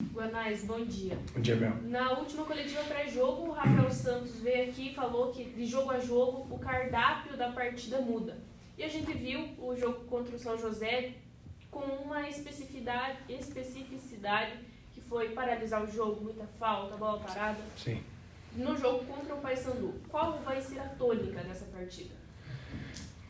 Guanais, bom dia. Bom dia, Bel. Na última coletiva pré-jogo, o Rafael Santos veio aqui e falou que de jogo a jogo o cardápio da partida muda. E a gente viu o jogo contra o São José com uma especificidade que foi paralisar o jogo, muita falta, bola parada. Sim. No jogo contra o Paysandu, qual vai ser a tônica dessa partida?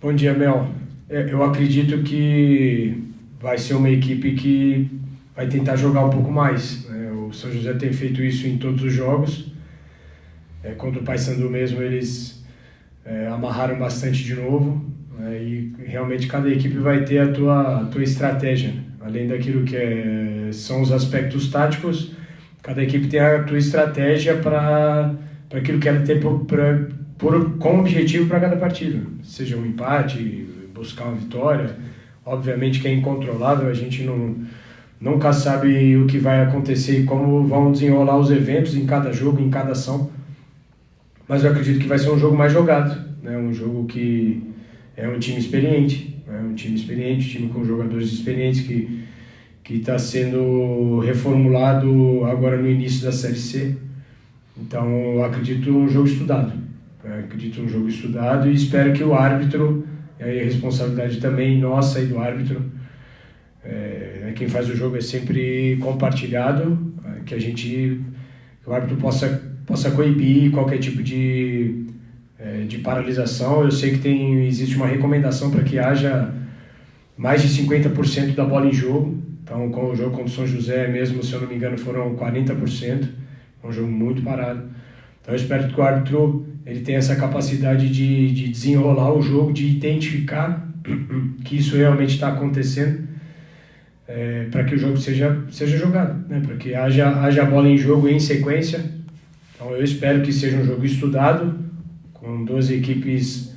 Bom dia, Mel. Eu acredito que vai ser uma equipe que vai tentar jogar um pouco mais, né? O São José tem feito isso em todos os jogos. Contra o Paysandu mesmo, eles amarraram bastante de novo, né? E realmente cada equipe vai ter a tua estratégia, né? Além daquilo que são os aspectos táticos, cada equipe tem a tua estratégia para aquilo que ela tem como objetivo para cada partida. Seja um empate, buscar uma vitória. Obviamente que é incontrolável, a gente nunca sabe o que vai acontecer e como vão desenrolar os eventos em cada jogo, em cada ação. Mas eu acredito que vai ser um jogo mais jogado, né? Um jogo que é um time experiente, um time com jogadores experientes que está sendo reformulado agora no início da Série C. Então eu acredito um jogo estudado. E espero que o árbitro, e aí a responsabilidade também nossa e do árbitro, quem faz o jogo é sempre compartilhado, que o árbitro possa coibir qualquer tipo de paralisação. Eu sei que existe uma recomendação para que haja mais de 50% da bola em jogo. Então, com o jogo contra o São José mesmo, se eu não me engano, foram 40%. É um jogo muito parado. Então, eu espero que o árbitro ele tenha essa capacidade de desenrolar o jogo, de identificar que isso realmente está acontecendo, para que o jogo seja jogado, né? Para que haja bola em jogo em sequência. Então, eu espero que seja um jogo estudado, com duas equipes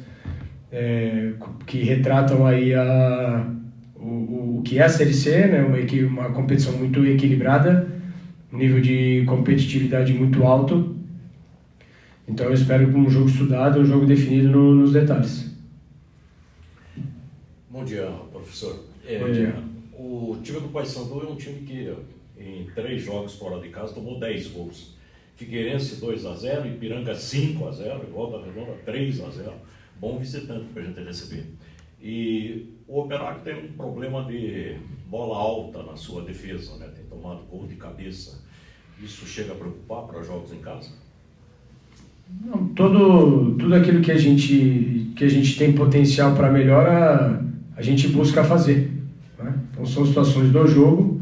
que retratam aí o que é a Série C, né? Uma competição muito equilibrada, um nível de competitividade muito alto. Então eu espero um jogo estudado, um jogo definido nos detalhes. Bom dia, professor. Bom dia. O time do Paysandu é um time que em 3 jogos fora de casa tomou 10 gols. Figueirense 2-0, Ipiranga 5-0, Volta Redonda 3-0. Bom visitante para a gente receber. E o Operário tem um problema de bola alta na sua defesa, né? Tem tomado gol de cabeça. Isso chega a preocupar para jogos em casa? Não, tudo aquilo que a gente tem potencial para melhora, a gente busca fazer, né? Então são situações do jogo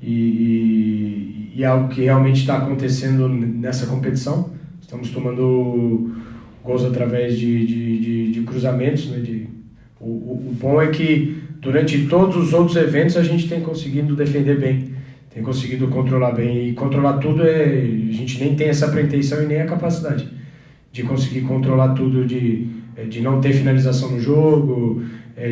e algo que realmente está acontecendo nessa competição. Estamos tomando gols através de cruzamentos, né? O bom é que durante todos os outros eventos a gente tem conseguido defender bem, tem conseguido controlar bem, e controlar tudo a gente nem tem essa pretensão e nem a capacidade de conseguir controlar tudo, de não ter finalização no jogo,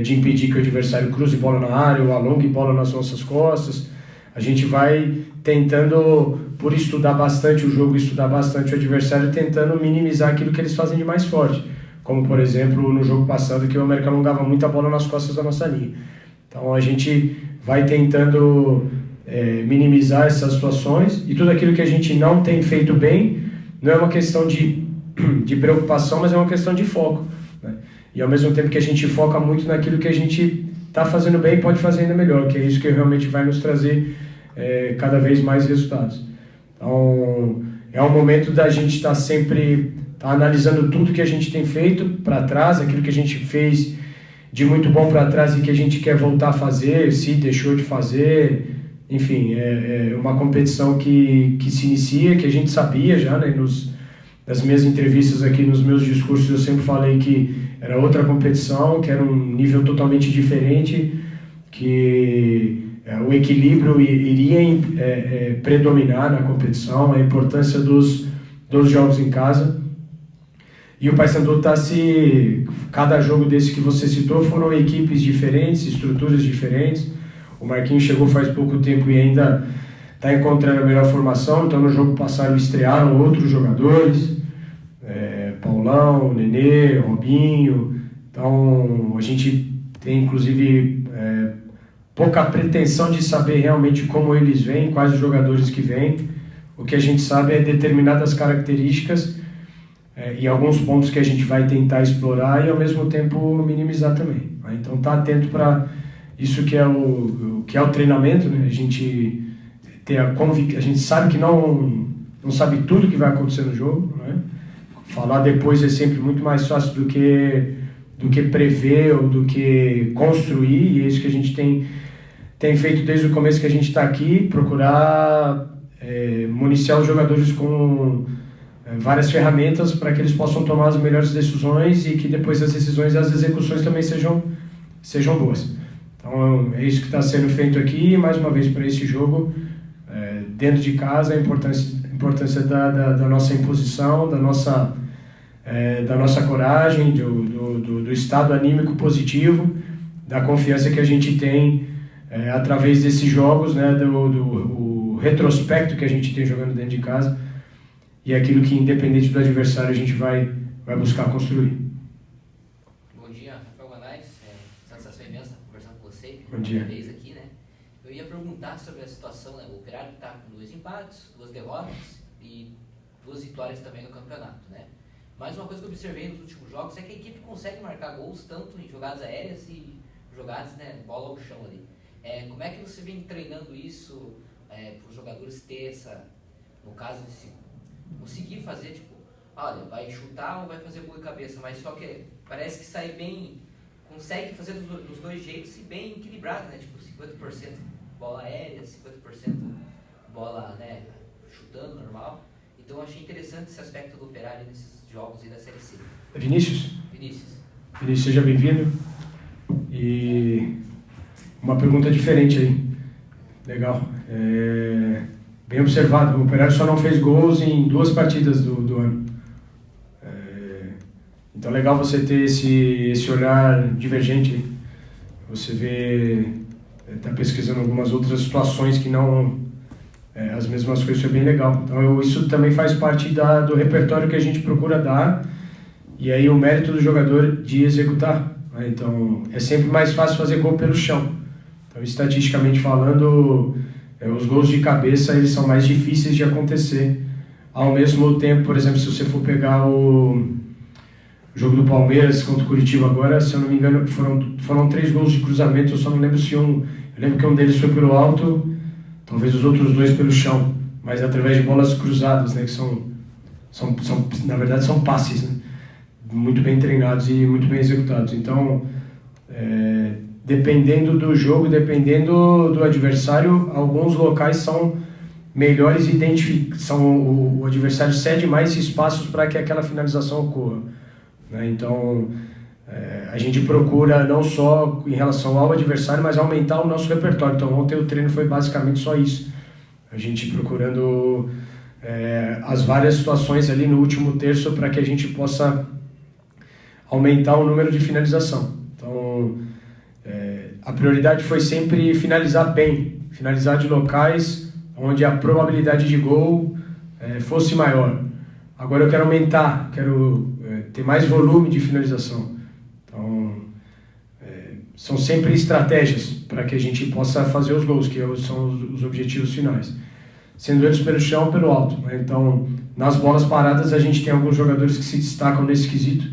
de impedir que o adversário cruze bola na área ou alongue bola nas nossas costas. A gente vai tentando, por estudar bastante o jogo, estudar bastante o adversário, tentando minimizar aquilo que eles fazem de mais forte. Como, por exemplo, no jogo passado, que o América alongava muita bola nas costas da nossa linha. Então a gente vai tentando minimizar essas situações, e tudo aquilo que a gente não tem feito bem não é uma questão de preocupação, mas é uma questão de foco, né? E ao mesmo tempo que a gente foca muito naquilo que a gente está fazendo bem, pode fazer ainda melhor, que é isso que realmente vai nos trazer cada vez mais resultados. Então é um momento da gente estar sempre analisando tudo que a gente tem feito para trás, aquilo que a gente fez de muito bom para trás e que a gente quer voltar a fazer, se deixou de fazer. Enfim, é uma competição que se inicia, que a gente sabia já, né? Nas minhas entrevistas aqui, nos meus discursos, eu sempre falei que era outra competição, que era um nível totalmente diferente, que o equilíbrio iria predominar na competição, a importância dos jogos em casa. E o Paysandu cada jogo desse que você citou foram equipes diferentes, estruturas diferentes. O Marquinhos chegou faz pouco tempo e ainda está encontrando a melhor formação. Então no jogo passado estrearam outros jogadores, Paulão, Nenê, Robinho. Então a gente tem inclusive pouca pretensão de saber realmente como eles vêm, quais os jogadores que vêm. O que a gente sabe é determinadas características e alguns pontos que a gente vai tentar explorar e ao mesmo tempo minimizar também. Né? Então tá atento para isso que é o treinamento, né? A gente a gente sabe que não sabe tudo que vai acontecer no jogo, né? Falar depois é sempre muito mais fácil do que prever ou do que construir, e é isso que a gente tem feito desde o começo que a gente está aqui, procurar municiar os jogadores com várias ferramentas para que eles possam tomar as melhores decisões e que depois as decisões e as execuções também sejam boas. Então é isso que está sendo feito aqui, mais uma vez para esse jogo, dentro de casa, a importância da nossa imposição, da nossa coragem, do estado anímico positivo, da confiança que a gente tem através desses jogos, né, do retrospecto que a gente tem jogando dentro de casa, e aquilo que, independente do adversário, a gente vai buscar construir. Bom dia, Rafael Guanais, satisfação imensa conversar com você. Bom dia. Vez aqui, né? Eu ia perguntar sobre a situação, né? O Operário está com 2 empates, 2 derrotas e 2 vitórias também no campeonato, né? Mas uma coisa que eu observei nos últimos jogos é que a equipe consegue marcar gols tanto em jogadas aéreas e jogadas, né, bola ao chão ali. Como é que você vem treinando isso para os jogadores ter essa, no caso, conseguir fazer, tipo, olha, vai chutar ou vai fazer gol de cabeça, mas só que parece que sai bem, consegue fazer dos dois jeitos e bem equilibrado, né? Tipo, 50% bola aérea, 50% bola, né, chutando normal. Então eu achei interessante esse aspecto do Operário nesses jogos aí da Série C. Vinícius, seja bem-vindo. E uma pergunta diferente aí. Legal. Bem observado. O Operário só não fez gols em 2 partidas do ano. Então é legal você ter esse olhar divergente. Você vê, está pesquisando algumas outras situações que não... as mesmas coisas, isso é bem legal. Então isso também faz parte do repertório que a gente procura dar, e aí o mérito do jogador de executar. Né? Então é sempre mais fácil fazer gol pelo chão. Então, estatisticamente falando, os gols de cabeça eles são mais difíceis de acontecer. Ao mesmo tempo, por exemplo, se você for pegar o jogo do Palmeiras contra o Curitiba agora, se eu não me engano, foram 3 gols de cruzamento, eu só não lembro se eu lembro que um deles foi pelo alto, talvez os outros 2 pelo chão, mas através de bolas cruzadas, né, que são na verdade são passes, né, muito bem treinados e muito bem executados. Então, dependendo do jogo, dependendo do adversário, alguns locais são melhores o adversário cede mais espaços para que aquela finalização ocorra. Né? Então, a gente procura não só em relação ao adversário, mas aumentar o nosso repertório. Então ontem o treino foi basicamente só isso. A gente procurando as várias situações ali no último terço para que a gente possa aumentar o número de finalização. Então a prioridade foi sempre finalizar bem, finalizar de locais onde a probabilidade de gol fosse maior. Agora eu quero aumentar, quero ter mais volume de finalização. Então, são sempre estratégias para que a gente possa fazer os gols, que são os objetivos finais. Sendo eles pelo chão ou pelo alto. Né? Então, nas bolas paradas, a gente tem alguns jogadores que se destacam nesse quesito.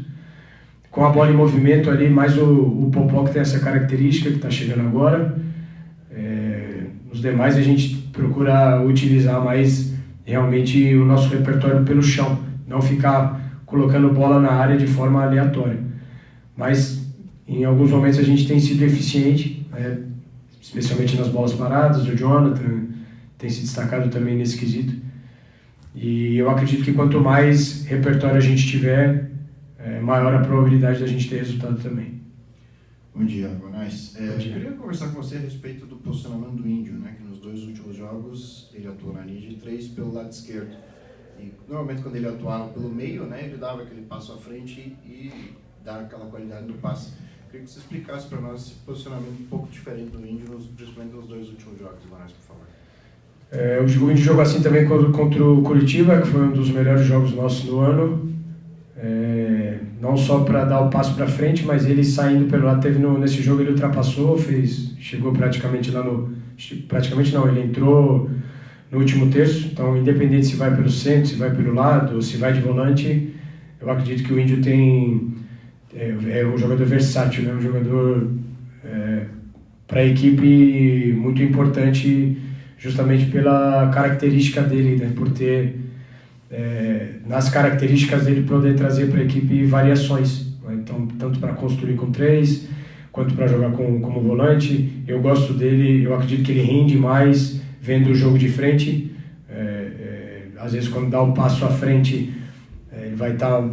Com a bola em movimento ali, mais o Popó que tem essa característica, que está chegando agora. Os demais, a gente procura utilizar mais realmente o nosso repertório pelo chão. Não ficar colocando bola na área de forma aleatória. Mas em alguns momentos a gente tem sido eficiente, né? Especialmente nas bolas paradas. O Jonathan tem se destacado também nesse quesito. E eu acredito que quanto mais repertório a gente tiver, maior a probabilidade da gente ter resultado também. Bom dia, Guanais. Eu queria conversar com você a respeito do posicionamento do Índio, né? Que nos 2 últimos jogos ele atuou na linha de 3 pelo lado esquerdo. E normalmente quando ele atuava pelo meio, né, ele dava aquele passo à frente e dava aquela qualidade do passe. Eu queria que você explicasse para nós esse posicionamento um pouco diferente do Índio, principalmente nos 2 últimos jogos, Guanais, por favor. O Índio jogou assim também contra o Curitiba, que foi um dos melhores jogos nossos do ano. não só para dar o passo para frente, mas ele saindo pelo lado, nesse jogo ele ultrapassou, chegou praticamente lá praticamente não, ele entrou no último terço, então independente se vai pelo centro, se vai pelo lado, ou se vai de volante, eu acredito que o Índio é um jogador versátil, né? Um jogador para a equipe muito importante, justamente pela característica dele, né? Por ter nas características dele poder trazer para a equipe variações, né? Então, tanto para construir com 3, quanto para jogar como volante. Eu gosto dele, eu acredito que ele rende mais vendo o jogo de frente. Às vezes, quando dá um passo à frente, ele vai estar,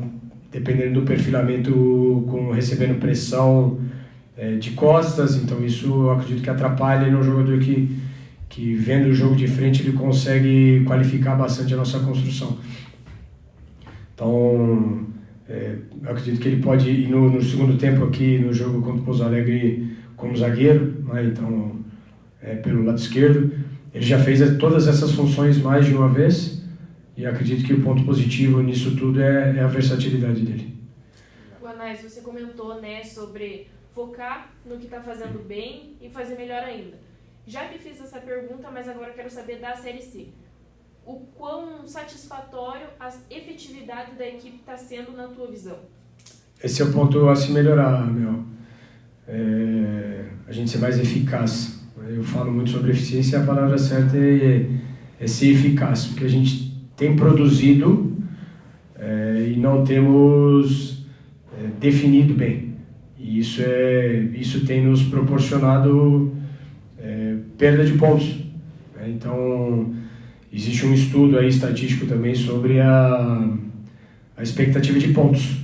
dependendo do perfilamento, recebendo pressão de costas, então isso eu acredito que atrapalha. Ele é um jogador que vendo o jogo de frente ele consegue qualificar bastante a nossa construção. Então, eu acredito que ele pode ir no segundo tempo aqui no jogo contra o Pouso Alegre como zagueiro, né? Então, pelo lado esquerdo. Ele já fez todas essas funções mais de uma vez e acredito que o ponto positivo nisso tudo é a versatilidade dele. Guanais, você comentou, né, sobre focar no que está fazendo bem e fazer melhor ainda. Já me fiz essa pergunta, mas agora quero saber da Série C. O quão satisfatório a efetividade da equipe está sendo na tua visão? Esse é o ponto a se melhorar, Mel. A gente ser mais eficaz. Eu falo muito sobre eficiência e a palavra certa é ser eficaz, porque a gente tem produzido e não temos definido bem. E isso tem nos proporcionado perda de pontos. Então, existe um estudo aí estatístico também sobre a expectativa de pontos.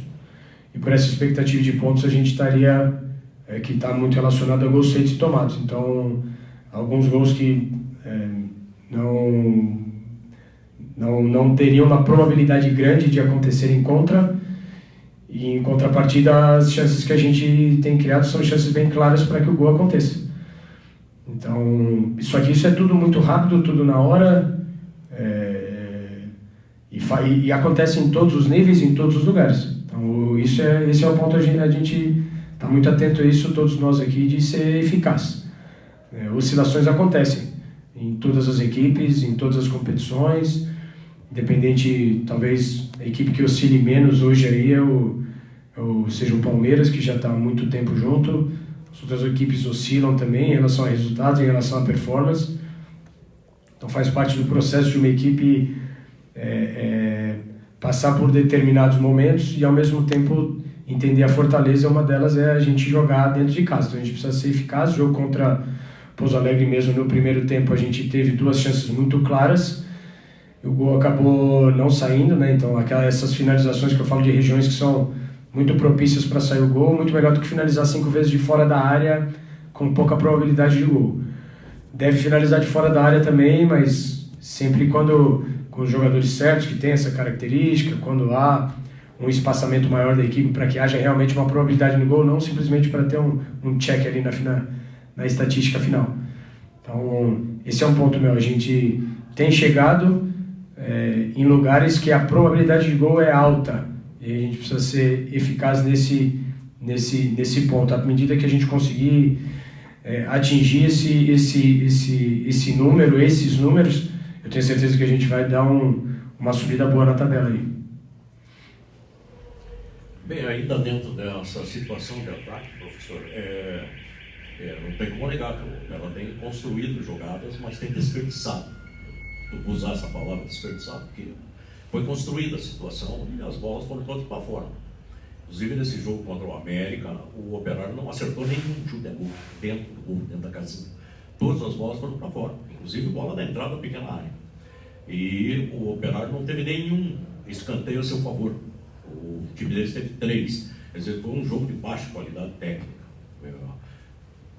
E por essa expectativa de pontos a gente estaria, que está muito relacionado a gols feitos e tomados. Então, alguns gols que não teriam uma probabilidade grande de acontecerem contra, e em contrapartida as chances que a gente tem criado são chances bem claras para que o gol aconteça. Então, isso é tudo muito rápido, tudo na hora, e acontece em todos os níveis, em todos os lugares. Então, esse é o ponto, a gente está muito atento a isso, todos nós aqui, de ser eficaz. Oscilações acontecem em todas as equipes, em todas as competições, independente, talvez a equipe que oscile menos hoje aí seja o Palmeiras, que já está há muito tempo junto. As outras equipes oscilam também em relação a resultados, em relação a performance. Então faz parte do processo de uma equipe passar por determinados momentos e ao mesmo tempo entender a fortaleza. Uma delas é a gente jogar dentro de casa. Então a gente precisa ser eficaz. O jogo contra Pouso Alegre mesmo, no primeiro tempo a gente teve 2 chances muito claras. O gol acabou não saindo, né? Então essas finalizações que eu falo de regiões que são muito propícias para sair o gol, muito melhor do que finalizar 5 vezes de fora da área com pouca probabilidade de gol. Deve finalizar de fora da área também, mas sempre com os jogadores certos, que tem essa característica, quando há um espaçamento maior da equipe para que haja realmente uma probabilidade no gol, não simplesmente para ter um check ali na estatística final. Então, esse é um ponto meu. A gente tem chegado em lugares que a probabilidade de gol é alta e a gente precisa ser eficaz nesse ponto. À medida que a gente conseguir atingir esses números, eu tenho certeza que a gente vai dar uma subida boa na tabela aí. Bem, ainda dentro dessa situação de ataque, professor, não tem como negar que ela tem construído jogadas, mas tem desperdiçado. Eu vou usar essa palavra desperdiçado, porque foi construída a situação e as bolas foram todas para fora. Inclusive, nesse jogo contra o América, o Operário não acertou nenhum chute a gol dentro do gol, dentro da casinha. Todas as bolas foram para fora, inclusive bola da entrada da pequena área. E o Operário não teve nenhum escanteio a seu favor. O time deles teve 3. Quer dizer, foi um jogo de baixa qualidade técnica.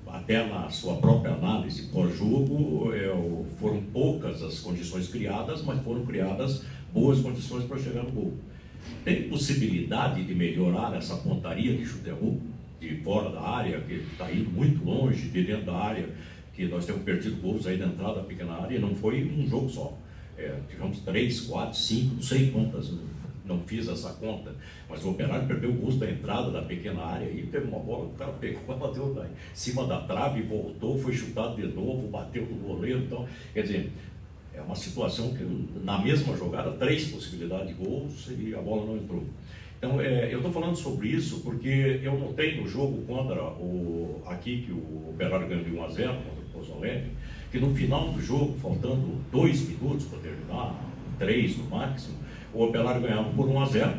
Até na sua própria análise pós-jogo, foram poucas as condições criadas, mas foram criadas boas condições para chegar no gol. Tem possibilidade de melhorar essa pontaria de chute a gol, de fora da área, que está indo muito longe, de dentro da área, que nós temos perdido gols aí da entrada da pequena área, e não foi um jogo só. Tivemos 3, 4, 5, não sei quantas não fiz essa conta, mas o Operário perdeu o gosto da entrada da pequena área e teve uma bola, o cara pegou, bateu lá em cima da trave, voltou, foi chutado de novo, bateu no goleiro. Então, quer dizer, é uma situação que na mesma jogada, 3 possibilidades de gols e a bola não entrou. Então, eu estou falando sobre isso porque eu notei no jogo contra aqui que o Operário ganhou de 1-0 contra o Pouso Alegre, que no final do jogo, faltando 2 minutos para terminar, 3 no máximo, o Operário ganhava por 1-0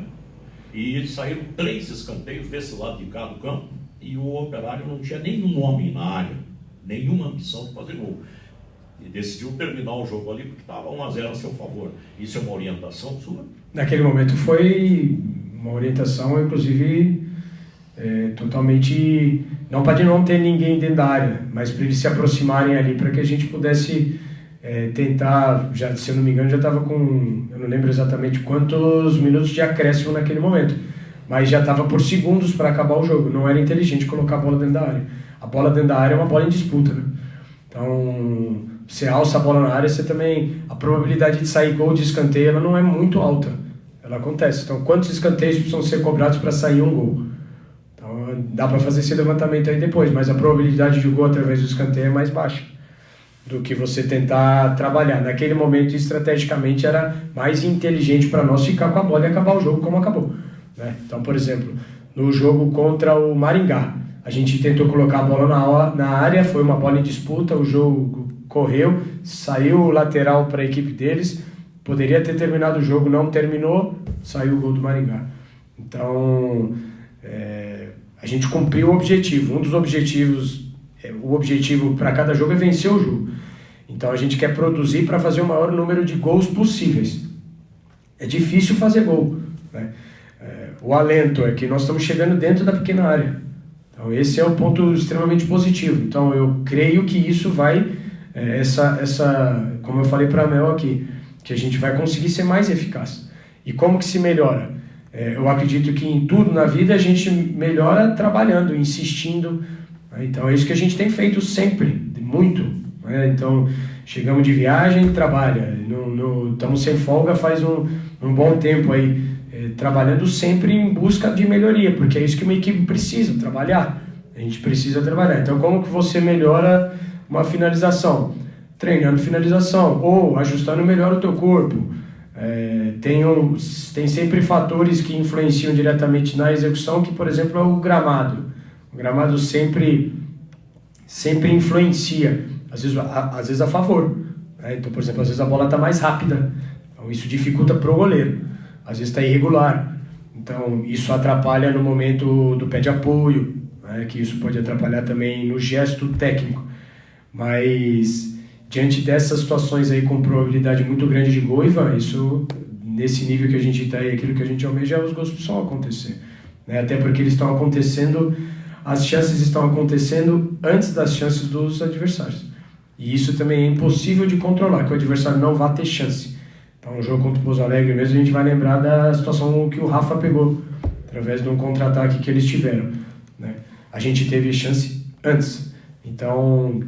e saíram 3 escanteios desse lado de cá do campo e o Operário não tinha nenhum homem na área, nenhuma ambição de fazer gol. E decidiu terminar o jogo ali porque estava 1-0 a seu favor. Isso é uma orientação sua? Naquele momento foi uma orientação, inclusive, totalmente, não para não ter ninguém dentro da área, mas para eles se aproximarem ali, para que a gente pudesse tentar, já, se eu não me engano, já estava com, eu não lembro exatamente quantos minutos de acréscimo naquele momento, mas já estava por segundos para acabar o jogo, não era inteligente colocar a bola dentro da área. A bola dentro da área é uma bola em disputa, né? Então, você alça a bola na área, você também, a probabilidade de sair gol de escanteio, ela não é muito alta, ela acontece. Então, quantos escanteios precisam ser cobrados para sair um gol? Então, dá para fazer esse levantamento aí depois, mas a probabilidade de gol através do escanteio é mais baixa do que você tentar trabalhar. Naquele momento, estrategicamente, era mais inteligente para nós ficar com a bola e acabar o jogo como acabou, né? Então, por exemplo, no jogo contra o Maringá, a gente tentou colocar a bola na área, foi uma bola em disputa, o jogo correu, saiu o lateral para a equipe deles, poderia ter terminado o jogo, não terminou, saiu o gol do Maringá. Então, a gente cumpriu o objetivo. Um dos objetivos, o objetivo para cada jogo é vencer o jogo. Então, a gente quer produzir para fazer o maior número de gols possíveis. É difícil fazer gol, né? O alento é que nós estamos chegando dentro da pequena área. Então, esse é um ponto extremamente positivo. Então, eu creio que isso vai, como eu falei para a Mel aqui, que a gente vai conseguir ser mais eficaz. E como que se melhora? Eu acredito que em tudo na vida a gente melhora trabalhando, insistindo. Então, é isso que a gente tem feito sempre, muito. Então, chegamos de viagem, trabalha. Estamos sem folga faz um bom tempo aí. Trabalhando sempre em busca de melhoria, porque é isso que uma equipe precisa, trabalhar. A gente precisa trabalhar. Então, como que você melhora uma finalização? Treinando finalização, ou ajustando melhor o teu corpo. Tem sempre fatores que influenciam diretamente na execução, que, por exemplo, é o gramado. O gramado sempre influencia, às vezes a favor. Então, por exemplo, às vezes a bola está mais rápida, então isso dificulta para o goleiro. Às vezes está irregular, então isso atrapalha no momento do pé de apoio, né, que isso pode atrapalhar também no gesto técnico. Mas diante dessas situações aí com probabilidade muito grande de gol, Ivan, isso, nesse nível que a gente está e aquilo que a gente almeja, os gols precisam acontecer, né? Até porque eles estão acontecendo, as chances estão acontecendo antes das chances dos adversários. E isso também é impossível de controlar, que o adversário não vá ter chance. Então, no jogo contra o Pouso Alegre mesmo, a gente vai lembrar da situação que o Rafa pegou, através de um contra-ataque que eles tiveram, né? A gente teve chance antes. Então,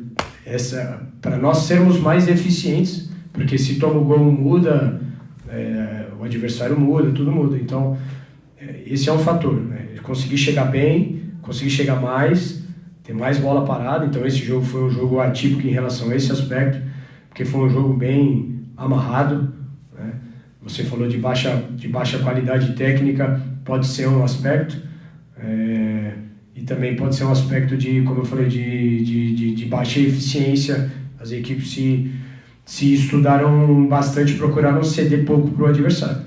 para nós sermos mais eficientes, porque se toma o gol muda, o adversário muda, tudo muda. Então, esse é um fator, né? Conseguir chegar bem, conseguir chegar mais, ter mais bola parada. Então, esse jogo foi um jogo atípico em relação a esse aspecto, porque foi um jogo bem amarrado. Você falou de baixa qualidade técnica, pode ser um aspecto, e também pode ser um aspecto de, como eu falei, de baixa eficiência. As equipes se estudaram bastante, procuraram ceder pouco para o adversário.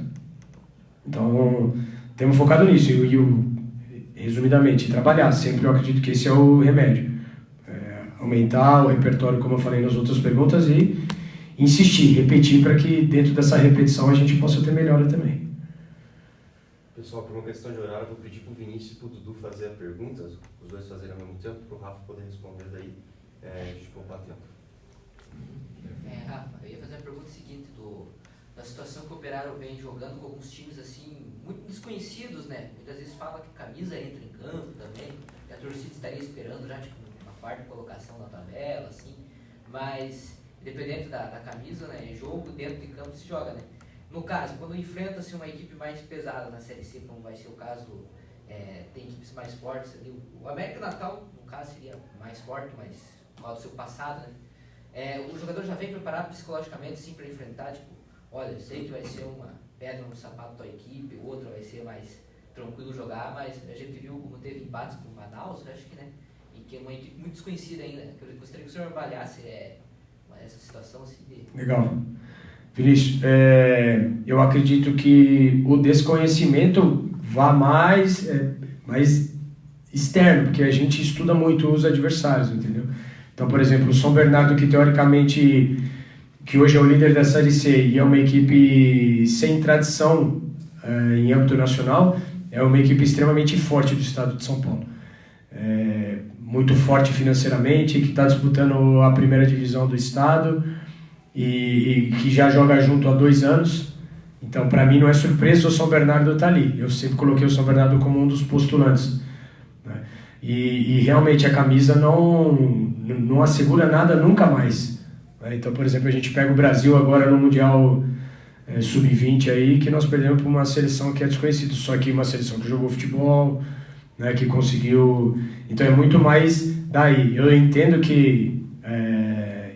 Então, temos focado nisso, resumidamente, trabalhar. Sempre eu acredito que esse é o remédio. Aumentar o repertório, como eu falei nas outras perguntas, e insistir, repetir, para que dentro dessa repetição a gente possa ter melhora também. Pessoal, por uma questão de horário, eu vou pedir para o Vinícius e para o Dudu fazer a pergunta, os dois fazerem ao mesmo tempo, para o Rafa poder responder, daí a gente poupar tempo. Rafa, eu ia fazer a pergunta seguinte da situação que o Operário vem jogando com alguns times assim, muito desconhecidos, né? Muitas vezes fala que camisa entra em campo também, que a torcida estaria esperando já tipo, uma quarta colocação na tabela, assim, mas independente da camisa, né, jogo dentro de campo se joga, né? No caso, quando enfrenta-se uma equipe mais pesada na Série C, como vai ser o caso, tem equipes mais fortes ali. O América Natal, no caso, seria mais forte, mas por causa do seu passado, né? O jogador já vem preparado psicologicamente, sim, para enfrentar, tipo, olha, eu sei que vai ser uma pedra no sapato da tua equipe, outra vai ser mais tranquilo jogar, mas a gente viu como teve empates com o Manaus, acho que, né? E que é uma equipe muito desconhecida ainda. Eu gostaria que o senhor avaliasse essa situação assim de... Legal. Vinícius, eu acredito que o desconhecimento vá mais externo, porque a gente estuda muito os adversários, entendeu? Então, por exemplo, o São Bernardo, que teoricamente, que hoje é o líder da Série C e é uma equipe sem tradição em âmbito nacional, é uma equipe extremamente forte do estado de São Paulo. Muito forte financeiramente, que está disputando a primeira divisão do estado e que já joga junto há 2 anos. Então, para mim, não é surpresa o São Bernardo estar ali. Eu sempre coloquei o São Bernardo como um dos postulantes, né? E realmente a camisa não assegura nada nunca mais, né? Então, por exemplo, a gente pega o Brasil agora no Mundial Sub-20 aí, que nós perdemos para uma seleção que é desconhecida, só que uma seleção que jogou futebol, né, que conseguiu... Então é muito mais daí. Eu entendo que,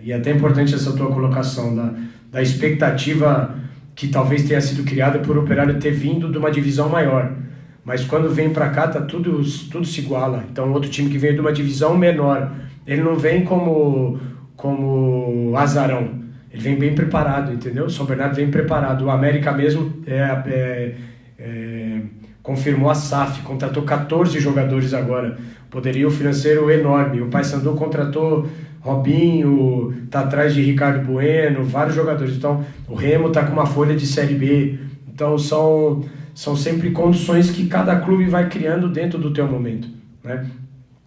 e é até importante essa tua colocação, da expectativa que talvez tenha sido criada por o Operário ter vindo de uma divisão maior. Mas quando vem para cá, tudo se iguala. Então outro time que veio de uma divisão menor, ele não vem como azarão. Ele vem bem preparado, entendeu? O São Bernardo vem preparado. O América mesmo confirmou a SAF, contratou 14 jogadores agora. Poderio financeiro enorme. O Paysandu contratou Robinho, está atrás de Ricardo Bueno, vários jogadores. Então, o Remo está com uma folha de Série B. Então, são sempre condições que cada clube vai criando dentro do teu momento, né?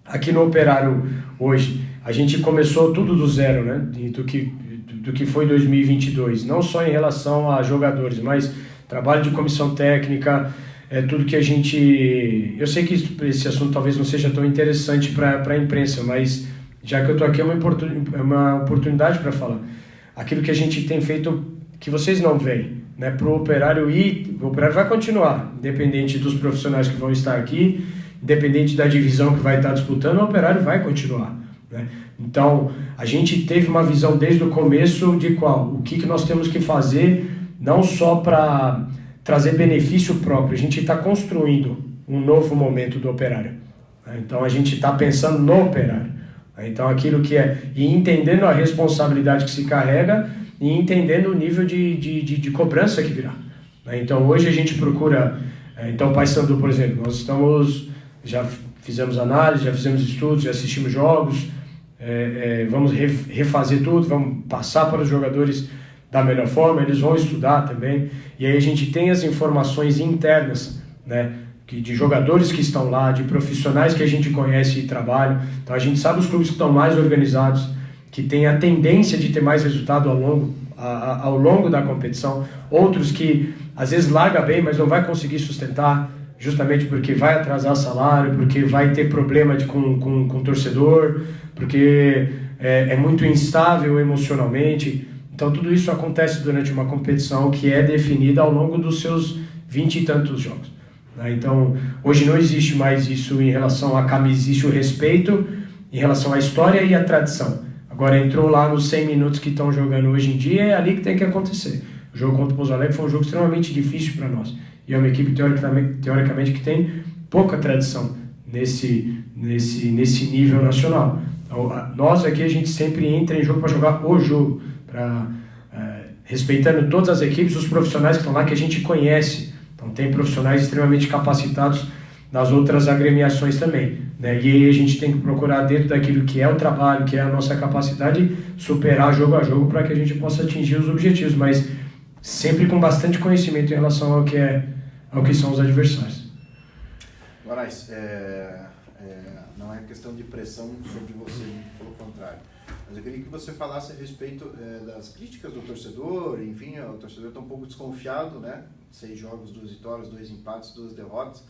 Aqui no Operário, hoje, a gente começou tudo do zero, né? Do que foi 2022. Não só em relação a jogadores, mas trabalho de comissão técnica, tudo que a gente... Eu sei que esse assunto talvez não seja tão interessante para a imprensa, mas já que eu estou aqui é uma oportunidade para falar. Aquilo que a gente tem feito, que vocês não veem, né, para o Operário ir... O Operário vai continuar, independente dos profissionais que vão estar aqui, independente da divisão que vai estar disputando, o Operário vai continuar, né? Então, a gente teve uma visão desde o começo de o que nós temos que fazer, não só para trazer benefício próprio, a gente está construindo um novo momento do Operário, né? Então, a gente está pensando no Operário, né? Então, aquilo que e entendendo a responsabilidade que se carrega e entendendo o nível de cobrança que virá, né? Então, hoje a gente procura... Então, o Paysandu, por exemplo, nós já fizemos análise, já fizemos estudos, já assistimos jogos, vamos refazer tudo, vamos passar para os jogadores da melhor forma, eles vão estudar também, e aí a gente tem as informações internas, né, de jogadores que estão lá, de profissionais que a gente conhece e trabalham. Então a gente sabe os clubes que estão mais organizados, que têm a tendência de ter mais resultado ao longo da competição, outros que às vezes larga bem, mas não vai conseguir sustentar, justamente porque vai atrasar salário, porque vai ter problema com o torcedor, porque é muito instável emocionalmente. Então tudo isso acontece durante uma competição que é definida ao longo dos seus 20 e tantos jogos, né? Então hoje não existe mais isso em relação à camisa, existe o respeito em relação à história e à tradição. Agora entrou lá nos 100 minutos que estão jogando hoje em dia, é ali que tem que acontecer. O jogo contra o Pouso Alegre foi um jogo extremamente difícil para nós. E é uma equipe, teoricamente, que tem pouca tradição nesse nível nacional. Então, nós aqui, a gente sempre entra em jogo para jogar o jogo, respeitando todas as equipes, os profissionais que estão lá, que a gente conhece. Então, tem profissionais extremamente capacitados nas outras agremiações também, né? E aí a gente tem que procurar, dentro daquilo que é o trabalho, que é a nossa capacidade, superar jogo a jogo para que a gente possa atingir os objetivos, mas sempre com bastante conhecimento em relação ao que são os adversários. Moraes, não é questão de pressão sobre você, pelo contrário. Mas eu queria que você falasse a respeito das críticas do torcedor. Enfim, o torcedor está um pouco desconfiado, né? 6 jogos, 2 vitórias, 2 empates, 2 derrotas.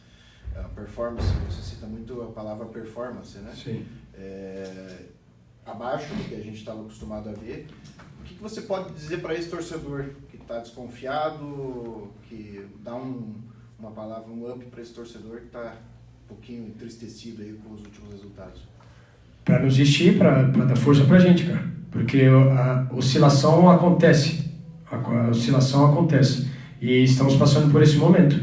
A performance, você cita muito a palavra performance, né? Sim. Abaixo do que a gente estava acostumado a ver. O que você pode dizer para esse torcedor que está desconfiado, que dá uma palavra, um up para esse torcedor que está um pouquinho entristecido aí com os últimos resultados? Para não existir, para dar força para a gente, cara. Porque a oscilação acontece. A oscilação acontece. E estamos passando por esse momento,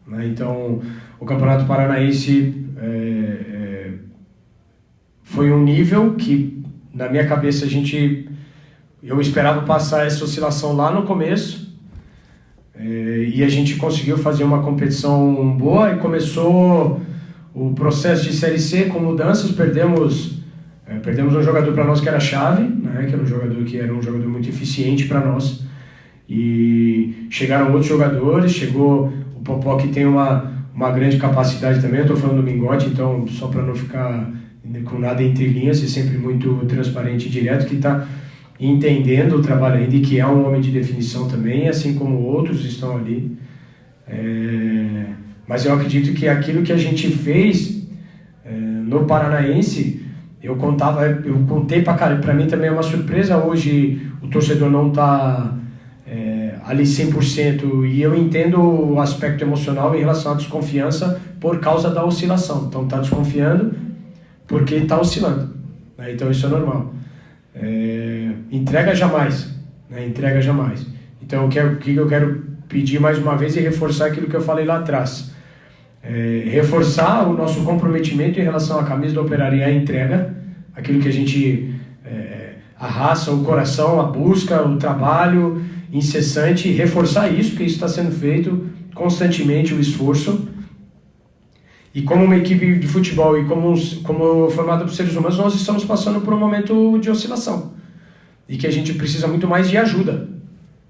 né? Então, o Campeonato Paranaense foi um nível que, na minha cabeça, eu esperava passar essa oscilação lá no começo, e a gente conseguiu fazer uma competição boa e começou o processo de Série C com mudanças. Perdemos um jogador para nós que era chave, né, que era um jogador muito eficiente para nós, e chegaram outros jogadores, chegou o Popó, que tem uma grande capacidade também. Eu estou falando do Mingote, então só para não ficar com nada entre linhas, e sempre muito transparente e direto, que está entendendo o trabalho ainda e que é um homem de definição também, assim como outros estão ali. Mas eu acredito que aquilo que a gente fez no Paranaense, eu contei para mim também é uma surpresa. Hoje o torcedor não está ali 100%, e eu entendo o aspecto emocional em relação à desconfiança por causa da oscilação. Então está desconfiando porque está oscilando, né? Então isso é normal. Entrega jamais, né? Entrega jamais. Então o que eu quero pedir mais uma vez e reforçar aquilo que eu falei lá atrás. Reforçar o nosso comprometimento em relação à camisa do Operário e à entrega, aquilo que a gente a raça, o coração, a busca, o trabalho incessante, reforçar isso, porque isso está sendo feito constantemente, o esforço. E como uma equipe de futebol e como formada por seres humanos, nós estamos passando por um momento de oscilação, e que a gente precisa muito mais de ajuda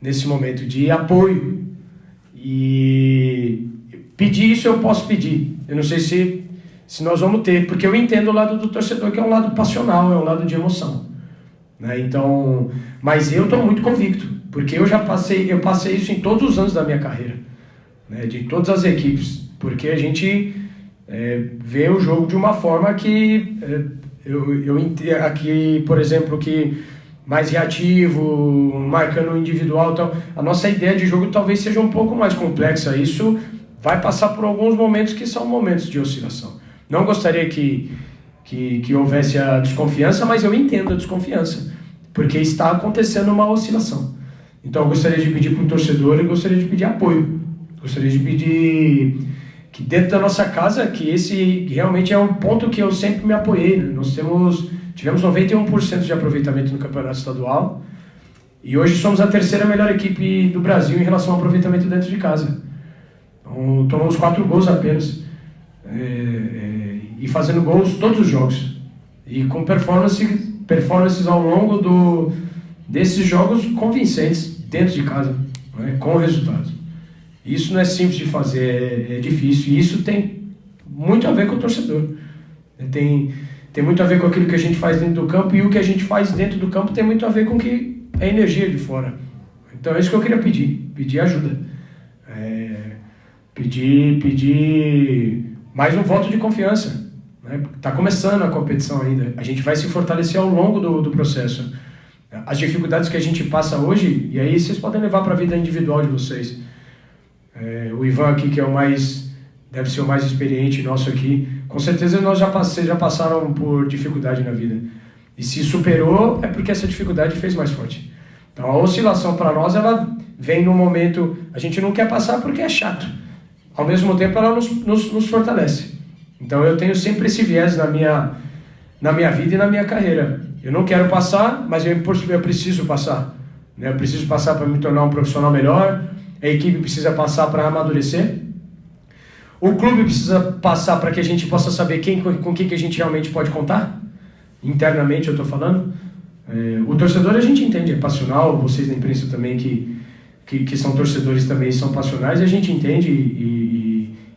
nesse momento, de apoio. E pedir isso eu posso pedir. Eu não sei se nós vamos ter, porque eu entendo o lado do torcedor, que é um lado passional, é um lado de emoção, né? Então, mas eu estou muito convicto, porque eu passei isso em todos os anos da minha carreira, né? De todas as equipes, porque a gente vê o jogo de uma forma que aqui, por exemplo, que mais reativo, marcando o individual, então a nossa ideia de jogo talvez seja um pouco mais complexa. Isso vai passar por alguns momentos que são momentos de oscilação. Não gostaria que houvesse a desconfiança, mas eu entendo a desconfiança, porque está acontecendo uma oscilação. Então eu gostaria de pedir para o torcedor, e gostaria de pedir apoio. Gostaria de pedir que dentro da nossa casa, que esse realmente é um ponto que eu sempre me apoiei, né? Nós tivemos 91% de aproveitamento no campeonato estadual, e hoje somos a terceira melhor equipe do Brasil em relação ao aproveitamento dentro de casa. Então, tomamos 4 gols apenas, e fazendo gols todos os jogos, e com performances ao longo desses jogos convincentes dentro de casa, né? Com resultados. Isso não é simples de fazer, é difícil, e isso tem muito a ver com o torcedor. Tem muito a ver com aquilo que a gente faz dentro do campo, e o que a gente faz dentro do campo tem muito a ver com que é energia de fora. Então é isso que eu queria pedir ajuda. Pedir mais um voto de confiança, né? Está começando a competição ainda, a gente vai se fortalecer ao longo do processo. As dificuldades que a gente passa hoje, e aí vocês podem levar para a vida individual de vocês. O Ivan aqui, que deve ser o mais experiente nosso aqui, com certeza vocês já passaram por dificuldade na vida, e se superou é porque essa dificuldade fez mais forte. Então a oscilação para nós, ela vem no momento, a gente não quer passar porque é chato, ao mesmo tempo ela nos fortalece. Então eu tenho sempre esse viés na minha vida e na minha carreira. Eu não quero passar, mas eu preciso passar, né? Eu preciso passar para me tornar um profissional melhor, a equipe precisa passar para amadurecer, o clube precisa passar para que a gente possa saber com quem que a gente realmente pode contar, internamente eu estou falando. O torcedor a gente entende, é passional, vocês da imprensa também que são torcedores também são passionais, a gente entende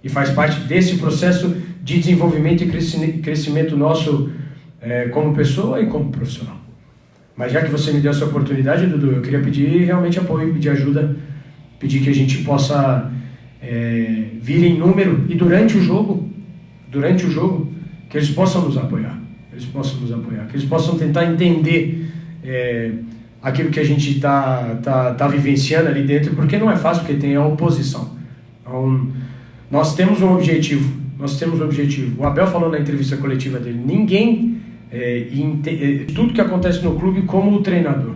e faz parte desse processo de desenvolvimento e crescimento nosso como pessoa e como profissional. Mas já que você me deu essa oportunidade, Dudu, eu queria pedir realmente apoio, pedir ajuda, pedir que a gente possa vir em número, e durante o jogo, que eles possam nos apoiar, que eles possam tentar entender aquilo que a gente tá vivenciando ali dentro, porque não é fácil, porque tem a oposição. Então, nós temos um objetivo. O Abel falou na entrevista coletiva dele, ninguém tudo que acontece no clube como o treinador.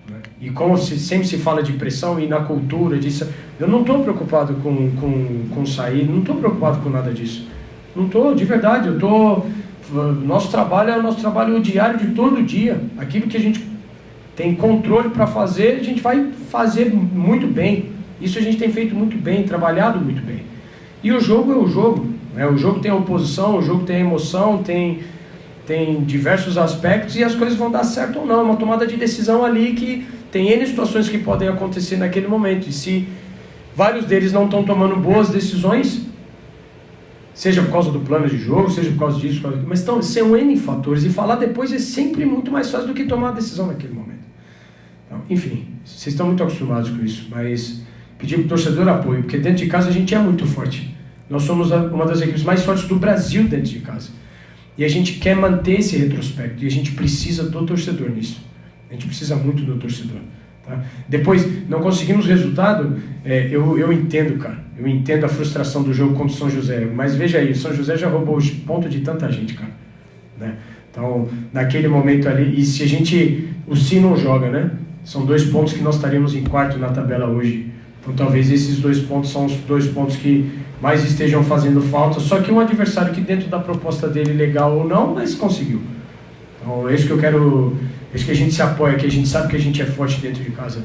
Né? E como sempre se fala de pressão e na cultura disso, eu não estou preocupado com sair, não estou preocupado com nada disso. Não estou, de verdade, nosso trabalho é o nosso trabalho diário de todo dia. Aquilo que a gente tem controle para fazer, a gente vai fazer muito bem. Isso a gente tem feito muito bem, trabalhado muito bem. E o jogo é o jogo. Né? O jogo tem a oposição, o jogo tem a emoção, tem diversos aspectos e as coisas vão dar certo ou não. É uma tomada de decisão ali que tem N situações que podem acontecer naquele momento. E se vários deles não estão tomando boas decisões, seja por causa do plano de jogo, seja por causa disso, mas são N fatores. E falar depois é sempre muito mais fácil do que tomar a decisão naquele momento. Então, enfim, vocês estão muito acostumados com isso, mas pedir para o torcedor apoio, porque dentro de casa a gente é muito forte. Nós somos uma das equipes mais fortes do Brasil dentro de casa. E a gente quer manter esse retrospecto, e a gente precisa do torcedor nisso. A gente precisa muito do torcedor. Tá? Depois, não conseguimos resultado, eu entendo, cara. Eu entendo a frustração do jogo contra o São José. Mas veja aí, o São José já roubou o ponto de tanta gente, cara. Né? Então, naquele momento ali, e se a gente, o Si não joga, né? São 2 pontos que nós estaríamos em quarto na tabela hoje. Então, talvez esses 2 pontos são os 2 pontos que mais estejam fazendo falta, só que um adversário que dentro da proposta dele, legal ou não, mas conseguiu. Então é isso que eu quero, é isso que a gente se apoia, que a gente sabe que a gente é forte dentro de casa.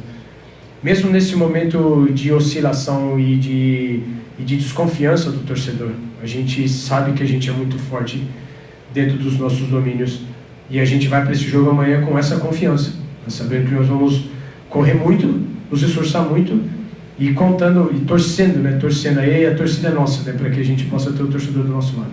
Mesmo nesse momento de oscilação e de desconfiança do torcedor, a gente sabe que a gente é muito forte dentro dos nossos domínios e a gente vai para esse jogo amanhã com essa confiança, sabendo que nós vamos correr muito, nos esforçar muito, e contando e torcendo, né? Torcendo aí, a torcida é nossa, né? Para que a gente possa ter o torcedor do nosso lado.